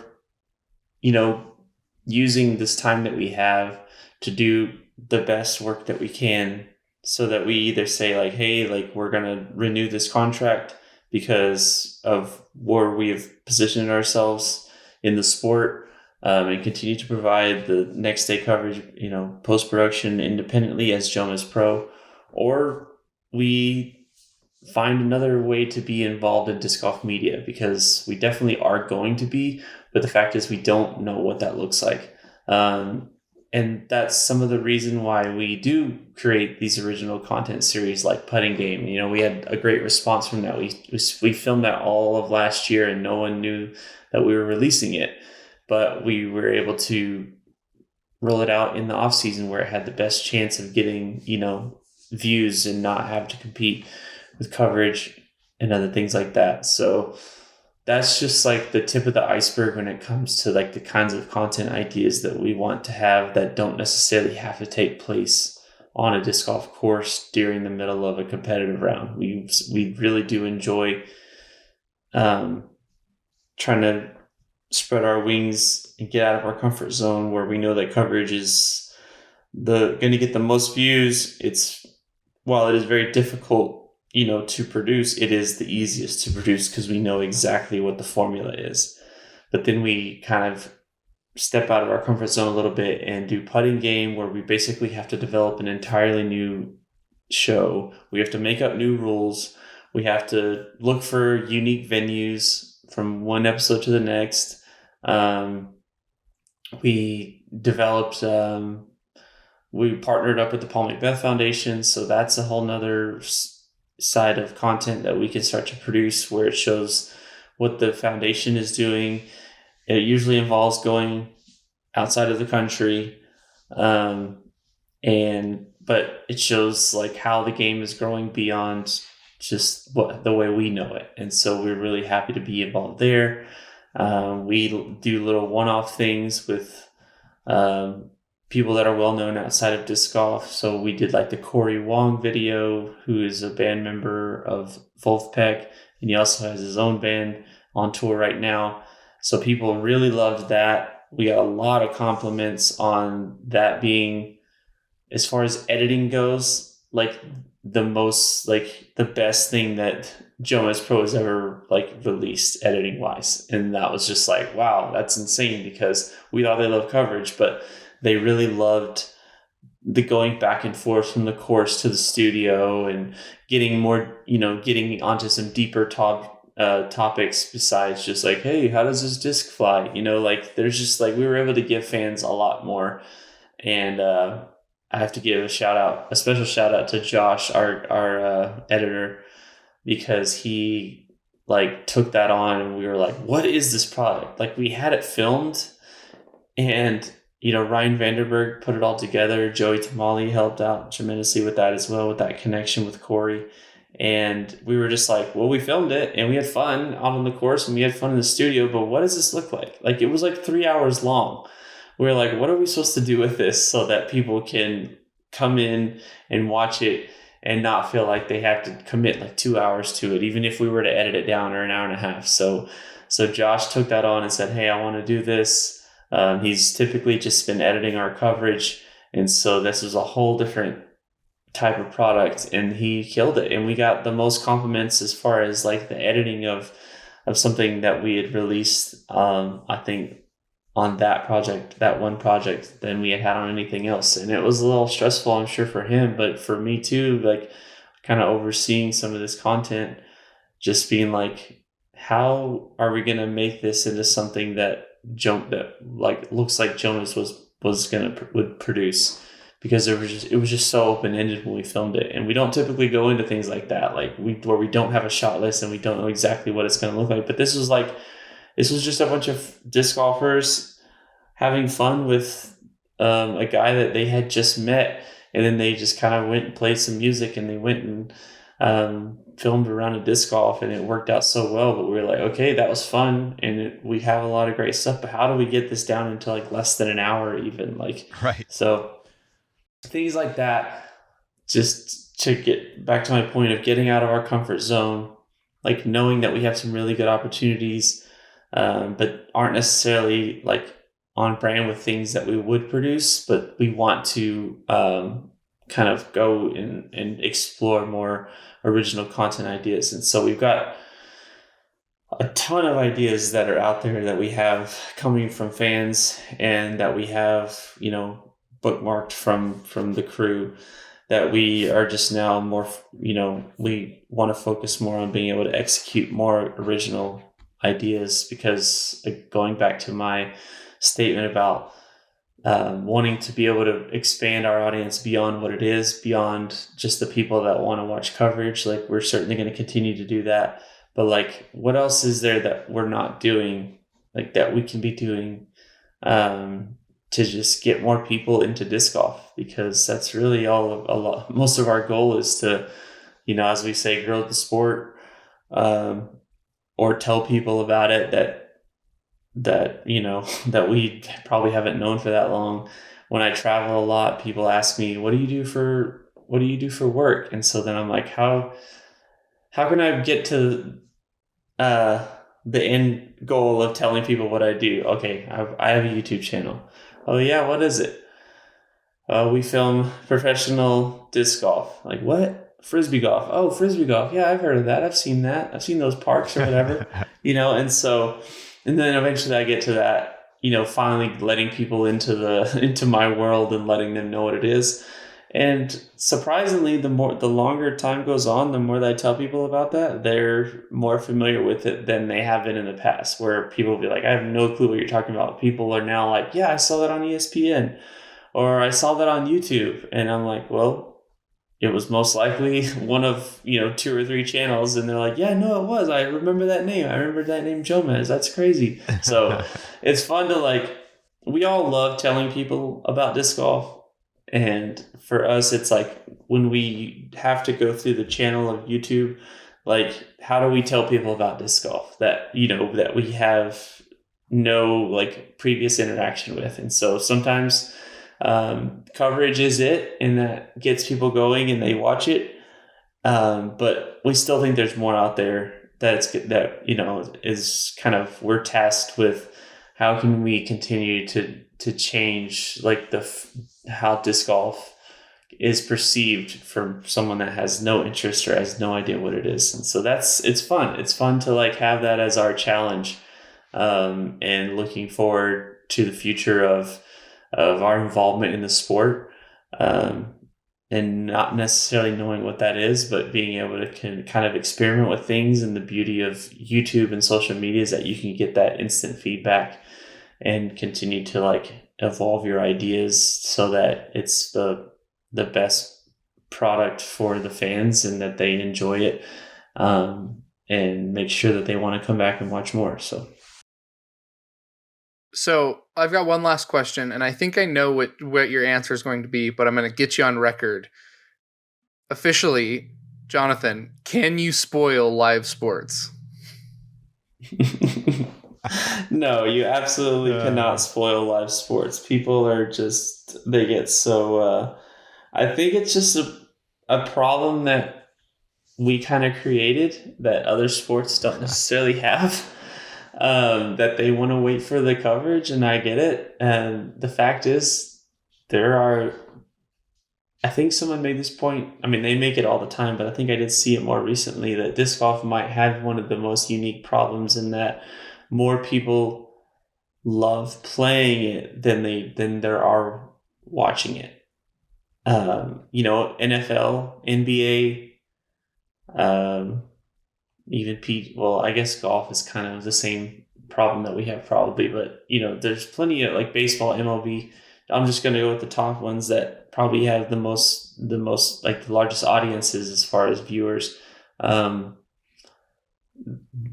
Speaker 3: using this time that we have to do the best work that we can, so that we either say, like, hey, like, we're going to renew this contract because of where we've positioned ourselves in the sport, and continue to provide the next day coverage, post-production independently as JomezPro, or we find another way to be involved in disc golf media, because we definitely are going to be, but the fact is we don't know what that looks like. And that's some of the reason why we do create these original content series like Putting Game. We had a great response from that. We filmed that all of last year, and no one knew that we were releasing it, but we were able to roll it out in the off season where it had the best chance of getting, views and not have to compete with coverage and other things like that. So that's just like the tip of the iceberg when it comes to like the kinds of content ideas that we want to have that don't necessarily have to take place on a disc golf course during the middle of a competitive round. We really do enjoy trying to spread our wings and get out of our comfort zone where we know that coverage is going to get the most views. While it is very difficult, to produce, it is the easiest to produce because we know exactly what the formula is. But then we kind of step out of our comfort zone a little bit and do Putting Game, where we basically have to develop an entirely new show. We have to make up new rules. We have to look for unique venues from one episode to the next. We developed, we partnered up with the Paul Macbeth Foundation. So that's a whole nother side of content that we can start to produce where it shows what the foundation is doing. It usually involves going outside of the country. But it shows like how the game is growing beyond just the way we know it. And so we're really happy to be involved there. We do little one-off things with people that are well-known outside of disc golf. So we did like the Corey Wong video, who is a band member of Wolfpack, and he also has his own band on tour right now. So people really loved that. We got a lot of compliments on that being, as far as editing goes, like the most, like the best thing that JomezPro has ever like released editing wise. And that was just like, wow, that's insane, because we thought they loved coverage, but they really loved the going back and forth from the course to the studio and getting more, getting onto some deeper topics besides just like, hey, how does this disc fly? Like there's just like, we were able to give fans a lot more. And I have to give a special shout out to Josh, our editor, because he like took that on and we were like, what is this product? Like we had it filmed and Ryan Vanderberg put it all together. Joey Tamale helped out tremendously with that as well, with that connection with Corey. And we were just like, well, we filmed it and we had fun out on the course and we had fun in the studio, but what does this look like? Like it was like 3 hours long. We were like, what are we supposed to do with this so that people can come in and watch it and not feel like they have to commit like 2 hours to it, even if we were to edit it down, or an hour and a half. So Josh took that on and said, hey, I want to do this. He's typically just been editing our coverage. And so this was a whole different type of product, and he killed it. And we got the most compliments as far as like the editing of something that we had released, I think on that one project, than we had on anything else. And it was a little stressful, I'm sure, for him, but for me too, like kind of overseeing some of this content, just being like, how are we going to make this into something that like looks like Jomez would produce? Because it was just so open-ended when we filmed it. And we don't typically go into things like that, like where we don't have a shot list and we don't know exactly what it's going to look like. But this was just a bunch of disc golfers having fun with a guy that they had just met, and then they just kind of went and played some music, and they went and filmed around a disc golf, and it worked out so well. But we were like, okay, that was fun, and we have a lot of great stuff, but how do we get this down into like less than an hour even? Like,
Speaker 1: right.
Speaker 3: So things like that, just to get back to my point of getting out of our comfort zone, like knowing that we have some really good opportunities, but aren't necessarily like on brand with things that we would produce, but we want to kind of go and explore more original content ideas. And so we've got a ton of ideas that are out there that we have coming from fans, and that we have, bookmarked from the crew, that we are just now more, we want to focus more on being able to execute more original ideas. Because going back to my statement about wanting to be able to expand our audience beyond what it is, beyond just the people that want to watch coverage. Like, we're certainly going to continue to do that. But like, what else is there that we're not doing, like that we can be doing to just get more people into disc golf? Because that's really most of our goal is to, as we say, grow the sport, or tell people about it that that we probably haven't known for that long. When I travel a lot, people ask me, what do you do for work? And so then I'm like, how can I get to the end goal of telling people what I do? Okay, I have a YouTube channel. Oh yeah, what is it? We film professional disc golf. Like, what? Frisbee golf. Oh, frisbee golf. Yeah, I've heard of that. I've seen that. I've seen those parks or whatever. And then eventually I get to that, finally letting people into my world and letting them know what it is. And surprisingly, the longer time goes on, the more that I tell people about that, they're more familiar with it than they have been in the past, where people will be like, I have no clue what you're talking about. People are now like, yeah, I saw that on ESPN, or I saw that on YouTube. And I'm like, well, it was most likely one of, 2 or 3 channels. And they're like, yeah, no, it was. I remember that name. I remember that name, Jomez. That's crazy. So it's fun to we all love telling people about disc golf. And for us, it's like when we have to go through the channel of YouTube, like, how do we tell people about disc golf that, that we have no previous interaction with? And so sometimes coverage is it, and that gets people going and they watch it. But we still think there's more out there is kind of, we're tasked with how can we continue to change how disc golf is perceived from someone that has no interest or has no idea what it is. And so it's fun. It's fun to have that as our challenge, and looking forward to the future of our involvement in the sport, and not necessarily knowing what that is, but being able to kind of experiment with things. And the beauty of YouTube and social media is that you can get that instant feedback and continue to evolve your ideas so that it's the best product for the fans and that they enjoy it, and make sure that they want to come back and watch more.
Speaker 2: So I've got one last question, and I think I know what your answer is going to be, but I'm going to get you on record. Officially, Jonathan, can you spoil live sports?
Speaker 3: No, you absolutely cannot spoil live sports. People are they get so... I think it's just a problem that we kind of created that other sports don't necessarily have. That they want to wait for the coverage, and I get it. And the fact is, I think someone made this point. I mean, they make it all the time, but I think I did see it more recently that disc golf might have one of the most unique problems in that more people love playing it than there are watching it. NFL, NBA, I guess golf is kind of the same problem that we have probably, but there's plenty of baseball, MLB. I'm just going to go with the top ones that probably have the largest audiences as far as viewers.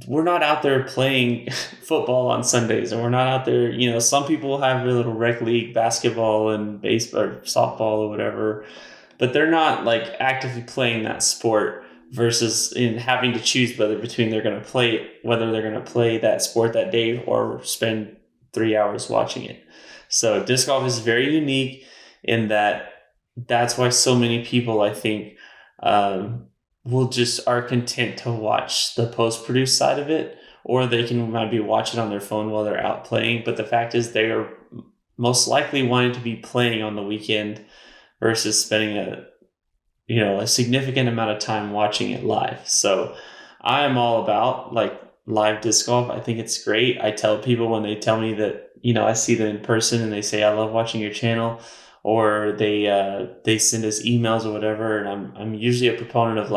Speaker 3: We're not out there playing football on Sundays, and we're not out there, some people have their little rec league basketball and baseball or softball or whatever, but they're not actively playing that sport, versus in having to choose whether they're going to play that sport that day or spend 3 hours watching it. So disc golf is very unique in that's why so many people, I think, are content to watch the post-produced side of it, or they can maybe watch it on their phone while they're out playing. But the fact is, they are most likely wanting to be playing on the weekend versus spending a significant amount of time watching it live. So I'm all about live disc golf. I think it's great. I tell people when they tell me that, I see them in person and they say, I love watching your channel, or they send us emails or whatever. And I'm usually a proponent of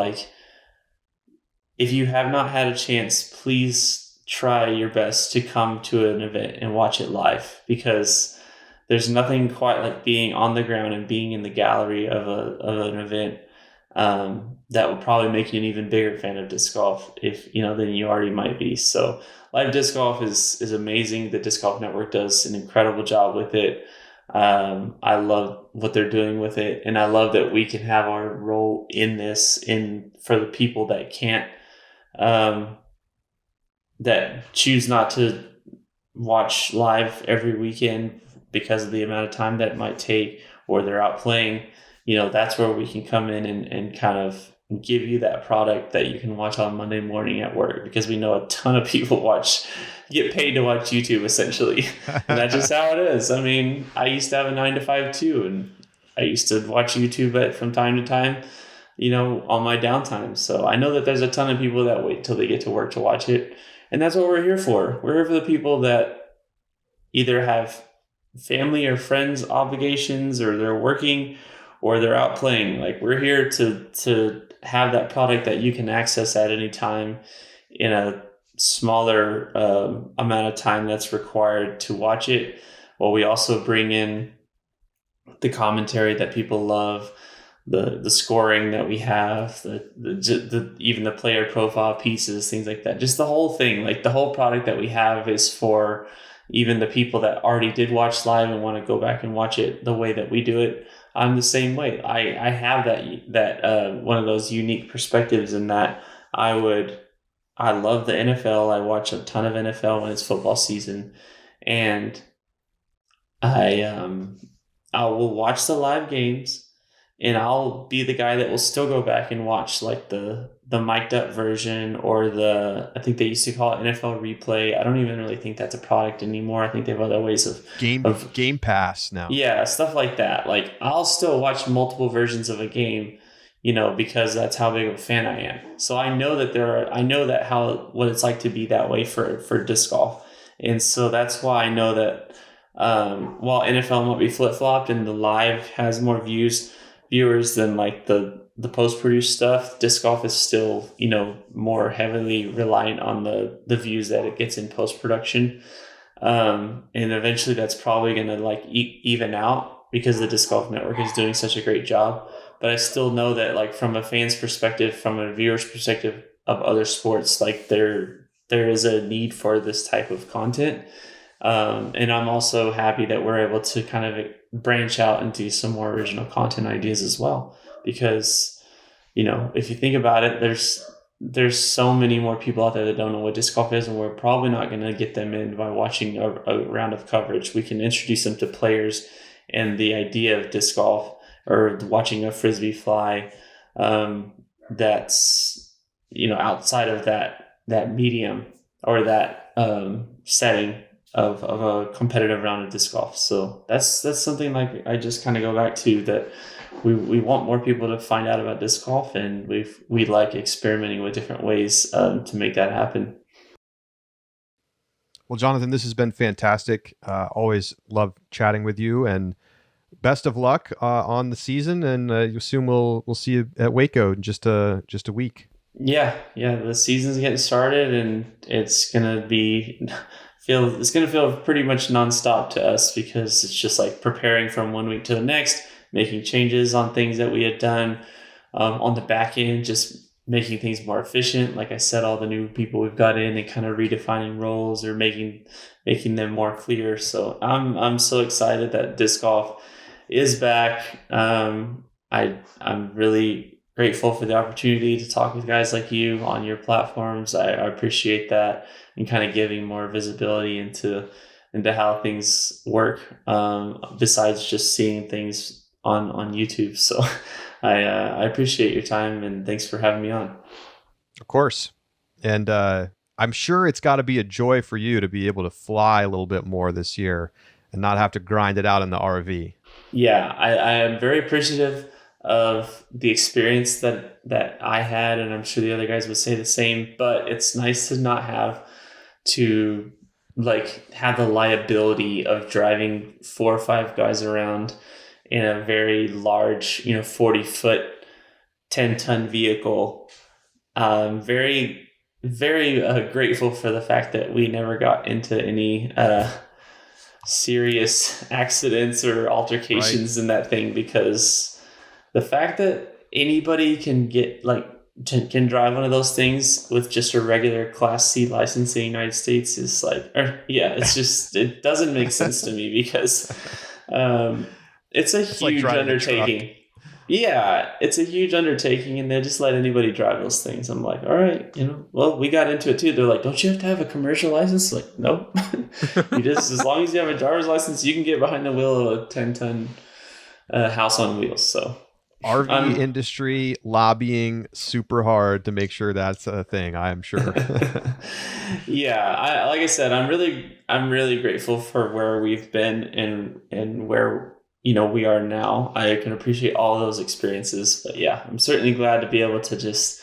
Speaker 3: if you have not had a chance, please try your best to come to an event and watch it live, because there's nothing quite like being on the ground and being in the gallery of an event. That would probably make you an even bigger fan of disc golf than you already might be. So live disc golf is amazing. The Disc Golf Network does an incredible job with it. I love what they're doing with it, and I love that we can have our role in this for the people that can't, that choose not to watch live every weekend because of the amount of time that it might take, or they're out playing. That's where we can come in and kind of give you that product that you can watch on Monday morning at work, because we know a ton of people get paid to watch YouTube essentially. And that's just how it is. I mean, I used to have a 9 to 5 too, and I used to watch YouTube from time to time, on my downtime. So I know that there's a ton of people that wait till they get to work to watch it. And that's what we're here for. We're here for the people that either have family or friends obligations, or they're working, or they're out playing. Like, we're here to have that product that you can access at any time in a smaller amount of time that's required to watch it. While we also bring in the commentary that people love, the scoring that we have, the even the player profile pieces, things like that. Just the whole thing, like the whole product that we have is for even the people that already did watch live and want to go back and watch it the way that we do it. I'm the same way. I have that one of those unique perspectives in that I love the NFL. I watch a ton of NFL when it's football season, and I will watch the live games, and I'll be the guy that will still go back and watch like the mic'd up version, or I think they used to call it NFL Replay. I don't even really think that's a product anymore. I think they have other ways of
Speaker 1: Game Pass now.
Speaker 3: Yeah, stuff like that. Like, I'll still watch multiple versions of a game, because that's how big of a fan I am. So I know that what it's like to be that way for disc golf. And so that's why I know that while NFL might be flip-flopped and the live has more viewers than like the post-produced stuff, disc golf is still, more heavily reliant on the views that it gets in post-production. And eventually that's probably going to like even out, because the Disc Golf Network is doing such a great job. But I still know that, like, from a fan's perspective, from a viewer's perspective of other sports, like there is a need for this type of content. And I'm also happy that we're able to kind of branch out into some more original content ideas as well. Because, if you think about it, there's so many more people out there that don't know what disc golf is, and we're probably not going to get them in by watching a round of coverage. We can introduce them to players and the idea of disc golf, or watching a frisbee fly, that's, outside of that medium or that setting of a competitive round of disc golf. So that's something like I just kind of go back to, that we want more people to find out about disc golf, and we like experimenting with different ways to make that happen.
Speaker 1: Well, Jonathan, this has been fantastic. Always love chatting with you, and best of luck on the season. And you assume we'll see you at Waco in just a week.
Speaker 3: Yeah. The season's getting started, and it's gonna feel pretty much nonstop to us, because it's just like preparing from one week to the next, making changes on things that we had done on the back end, just making things more efficient. Like I said, all the new people we've got in, and kind of redefining roles, or making them more clear. So I'm so excited that disc golf is back. I'm really grateful for the opportunity to talk with guys like you on your platforms. I appreciate that, and kind of giving more visibility into how things work, besides just seeing things on YouTube. So I appreciate your time, and thanks for having me on.
Speaker 1: Of course. And I'm sure it's got to be a joy for you to be able to fly a little bit more this year and not have to grind it out in the RV.
Speaker 3: Yeah, I am very appreciative of the experience that I had, and I'm sure the other guys would say the same. But it's nice to not have to have the liability of driving 4 or 5 guys around in a very large, 40-foot, 10-ton vehicle. Very, very grateful for the fact that we never got into any serious accidents or altercations in that thing, because the fact that anybody can get can drive one of those things with just a regular Class C license in the United States is it's just, it doesn't make sense to me, because it's a huge undertaking. Yeah, it's a huge undertaking, and they just let anybody drive those things. I'm like, all right, well, we got into it too. They're like, don't you have to have a commercial license? Like, nope. You just, as long as you have a driver's license, you can get behind the wheel of a 10-ton house on wheels. So
Speaker 1: RV industry lobbying super hard to make sure that's a thing, I'm sure.
Speaker 3: Yeah, like I said, I'm really grateful for where we've been and where we are now. I can appreciate all those experiences, but yeah, I'm certainly glad to be able to just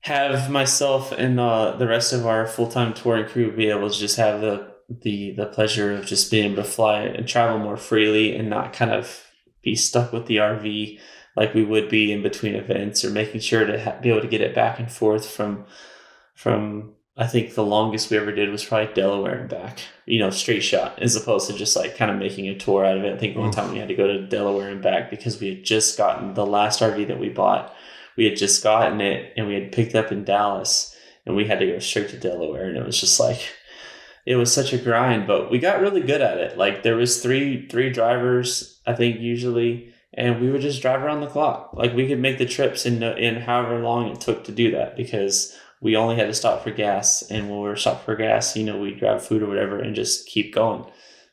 Speaker 3: have myself and the rest of our full-time touring crew be able to just have the pleasure of just being able to fly and travel more freely and not kind of be stuck with the RV like we would be in between events, or making sure to be able to get it back and forth from I think the longest we ever did was probably Delaware and back, straight shot, as opposed to just like kind of making a tour out of it. I think one time we had to go to Delaware and back because we had just gotten the last RV that we bought. We had just gotten it and we had picked up in Dallas, and we had to go straight to Delaware. And it was just like, it was such a grind, but we got really good at it. Like there was three drivers, I think, usually, and we would just drive around the clock. Like we could make the trips in however long it took to do that, because we only had to stop for gas. And when we were stopped for gas, we'd grab food or whatever and just keep going,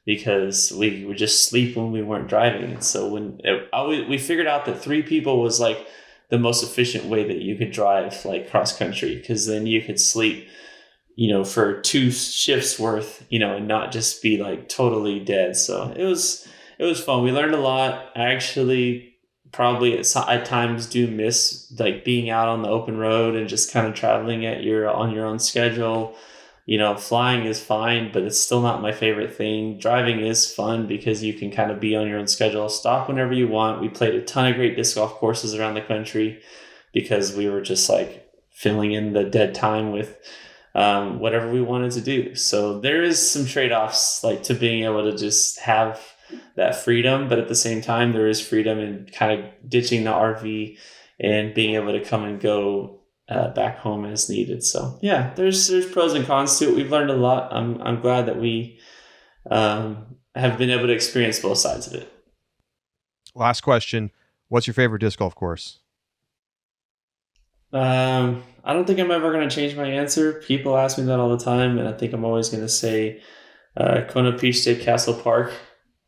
Speaker 3: because we would just sleep when we weren't driving. And so we figured out that 3 people was like the most efficient way that you could drive like cross country, because then you could sleep, for 2 shifts worth, and not just be like totally dead. So it was fun. We learned a lot. I actually probably at times do miss like being out on the open road and just kind of traveling on your own schedule. Flying is fine, but it's still not my favorite thing. Driving is fun because you can kind of be on your own schedule, stop whenever you want. We played a ton of great disc golf courses around the country because we were just like filling in the dead time with whatever we wanted to do. So there is some trade-offs like to being able to just have that freedom, but at the same time there is freedom in kind of ditching the RV and being able to come and go back home as needed. So yeah, there's pros and cons to it. We've learned a lot. I'm glad that we have been able to experience both sides of it.
Speaker 1: Last question: what's your favorite disc golf course?
Speaker 3: I don't think I'm ever going to change my answer. People ask me that all the time, and I think I'm always going to say Konopište Castle Park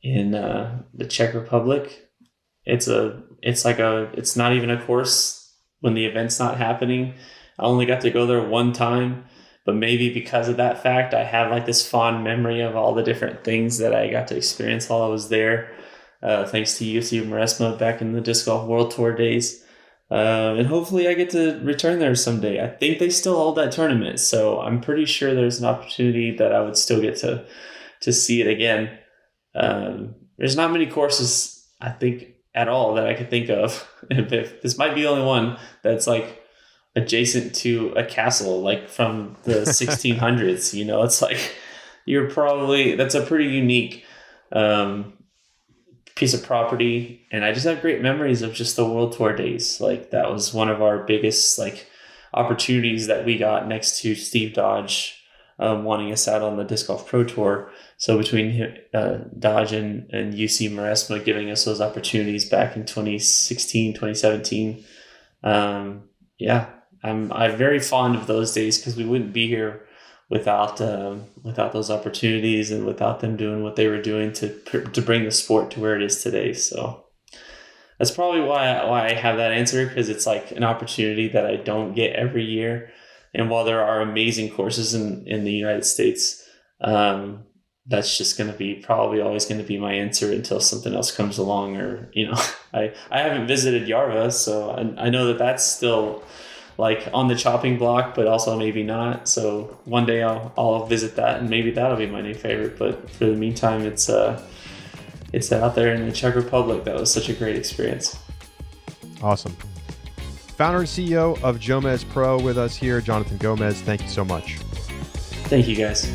Speaker 3: in the Czech Republic. It's not even a course when the event's not happening. I only got to go there one time, but maybe because of that fact, I have like this fond memory of all the different things that I got to experience while I was there. Thanks to UC Maresma back in the Disc Golf World Tour days. And hopefully I get to return there someday. I think they still hold that tournament, so I'm pretty sure there's an opportunity that I would still get to see it again. There's not many courses, I think, at all that I could think of. If this might be the only one that's like adjacent to a castle, like from the 1600s. It's like that's a pretty unique piece of property, and I just have great memories of just the World Tour days. Like that was one of our biggest like opportunities that we got, next to Steve Dodge wanting us out on the Disc Golf Pro Tour. So between Dodge and UC Maresma giving us those opportunities back in 2016, 2017. I'm very fond of those days, because we wouldn't be here without those opportunities and without them doing what they were doing to bring the sport to where it is today. So that's probably why I have that answer, because it's like an opportunity that I don't get every year. And while there are amazing courses in the United States, that's just going to be probably always going to be my answer until something else comes along. Or, I haven't visited Yarva, so I know that that's still like on the chopping block, but also maybe not. So one day I'll visit that, and maybe that'll be my new favorite. But for the meantime, it's out there in the Czech Republic. That was such a great experience.
Speaker 1: Awesome. Founder and CEO of JomezPro with us here, Jonathan Jomez. Thank you so much.
Speaker 3: Thank you, guys.